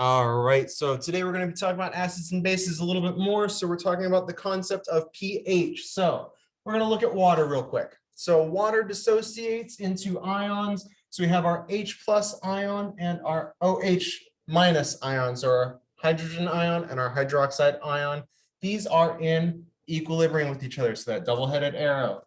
All right, so today we're going to be talking about acids and bases a little bit more. So we're talking about the concept of pH. So we're going to look at water real quick. So water dissociates into ions. So we have our H plus ion and our OH minus ions, or our hydrogen ion and our hydroxide ion. These are in equilibrium with each other, so that double-headed arrow.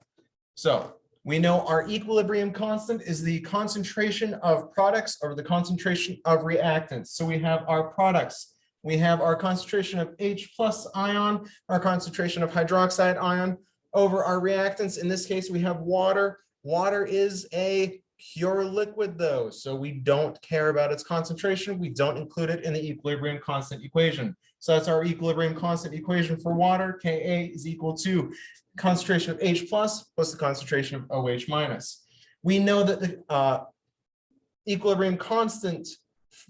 So we know our equilibrium constant is the concentration of products over the concentration of reactants. So we have our products. We have our concentration of H plus ion, our concentration of hydroxide ion over our reactants. In this case, we have water. Water is a pure liquid though, so we don't care about its concentration. We don't include it in the equilibrium constant equation. So that's our equilibrium constant equation for water. Ka is equal to concentration of H plus the concentration of OH minus. We know that the equilibrium constant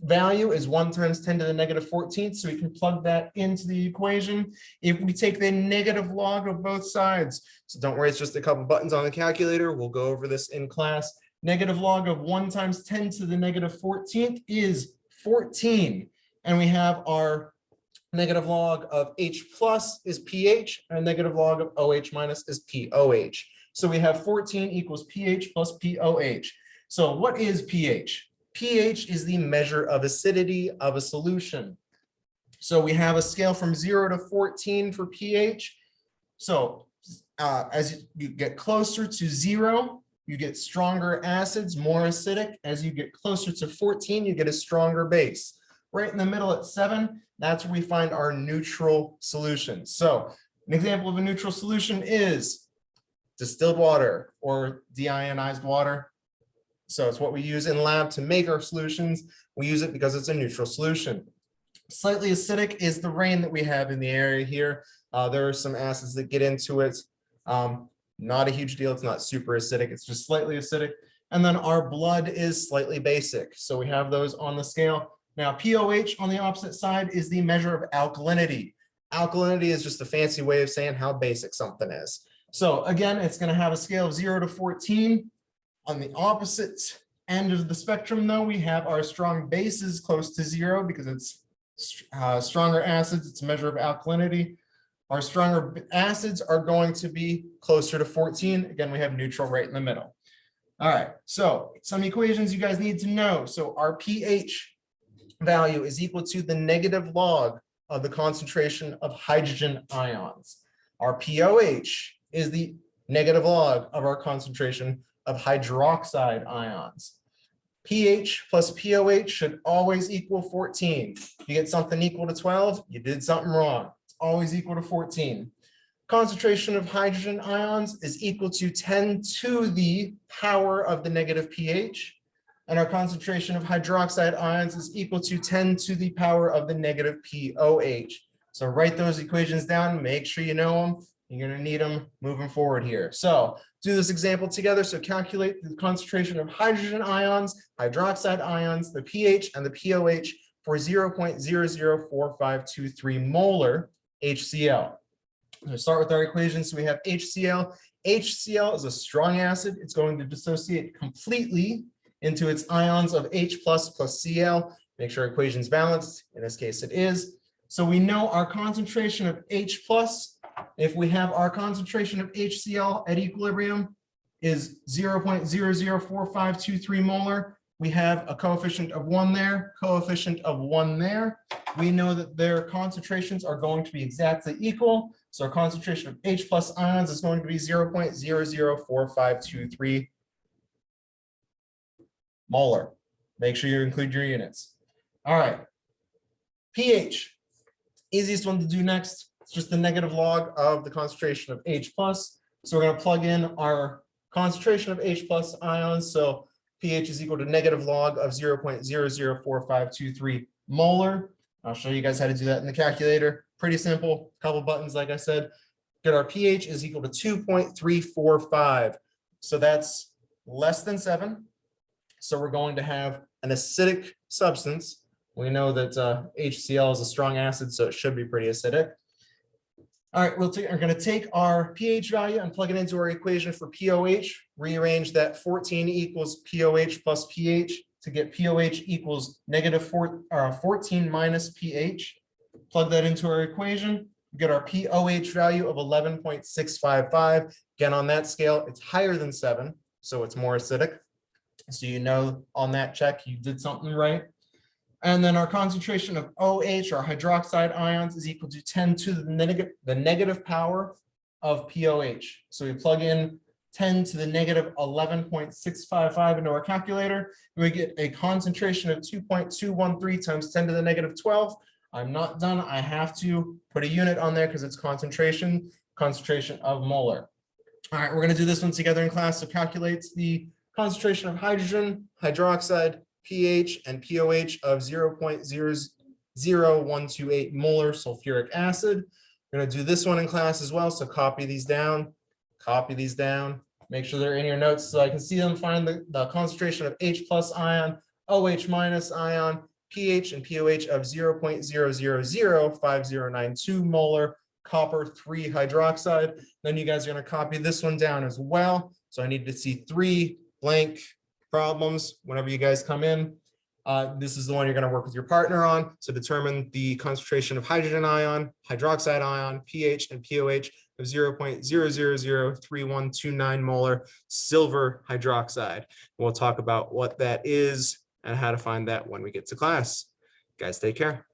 value is 1 times 10 to the negative 14th, so we can plug that into the equation. If we take the negative log of both sides, so don't worry, it's just a couple buttons on the calculator. We'll go over this in class. Negative log of 1 times 10 to the negative 14th is 14. And we have our negative log of H plus is pH, and negative log of OH minus is POH. So we have 14 equals pH plus POH. So what is pH? pH is the measure of acidity of a solution. So we have a scale from 0 to 14 for pH. So as you get closer to 0, you get stronger acids, more acidic. As you get closer to 14, you get a stronger base. Right in the middle at 7, that's where we find our neutral solution. So an example of a neutral solution is distilled water or deionized water. So it's what we use in lab to make our solutions. We use it because it's a neutral solution. Slightly acidic is the rain that we have in the area here. There are some acids that get into it. Not a huge deal. It's not super acidic. It's just slightly acidic. And then our blood is slightly basic. So we have those on the scale. Now, POH on the opposite side is the measure of alkalinity. Alkalinity is just a fancy way of saying how basic something is. So again, it's going to have a scale of 0 to 14. On the opposite end of the spectrum, though, we have our strong bases close to 0 because it's stronger acids. It's a measure of alkalinity. Our stronger acids are going to be closer to 14. Again, we have neutral right in the middle. All right, so some equations you guys need to know. So our pH value is equal to the negative log of the concentration of hydrogen ions. Our POH is the negative log of our concentration of hydroxide ions. pH plus POH should always equal 14. If you get something equal to 12, you did something wrong. It's always equal to 14. Concentration of hydrogen ions is equal to 10 to the power of the negative pH. And our concentration of hydroxide ions is equal to 10 to the power of the negative POH. So write those equations down, make sure you know them. You're going to need them moving forward here. So do this example together. So calculate the concentration of hydrogen ions, hydroxide ions, the pH and the POH for 0.004523 molar HCl. We'll start with our equations. So we have HCl. HCl is a strong acid. It's going to dissociate completely into its ions of H plus Cl. Make sure equation's balanced. In this case, it is. So we know our concentration of H plus. If we have our concentration of HCl at equilibrium is 0.004523 molar, we have a coefficient of 1 there, coefficient of 1 there. We know that their concentrations are going to be exactly equal. So our concentration of H plus ions is going to be 0.004523 molar. Make sure you include your units. All right. pH, easiest one to do next. It's just the negative log of the concentration of H plus. So we're going to plug in our concentration of H plus ions. So pH is equal to negative log of 0.004523 molar. I'll show you guys how to do that in the calculator. Pretty simple, couple buttons, like I said. Get our pH is equal to 2.345. So that's less than 7. So we're going to have an acidic substance. We know that HCl is a strong acid, so it should be pretty acidic. All right, we're going to take our pH value and plug it into our equation for POH. Rearrange that 14 equals POH plus pH. to get POH equals -14 minus pH. Plug that into our equation, get our POH value of 11.655. Again, on that scale, it's higher than 7, so it's more acidic. So you know on that check, you did something right. And then our concentration of OH, or hydroxide ions, is equal to 10 to the negative power of POH. So we plug in 10 to the negative 11.655 into our calculator, and we get a concentration of 2.213 times 10 to the negative 12. I'm not done. I have to put a unit on there because it's concentration of molar. All right, we're going to do this one together in class. So calculates the concentration of hydrogen, hydroxide, pH, and POH of 0.00128 molar sulfuric acid. We're going to do this one in class as well. So copy these down, make sure they're in your notes so I can see them. Find the concentration of H plus ion, OH minus ion, pH and POH of 0.0005092 molar copper 3 hydroxide. Then you guys are going to copy this one down as well. So I need to see 3 blank problems whenever you guys come in. This is the one you're going to work with your partner on. So determine the concentration of hydrogen ion, hydroxide ion, pH and POH of 0.0003129 molar silver hydroxide. We'll talk about what that is and how to find that when we get to class. Guys, take care.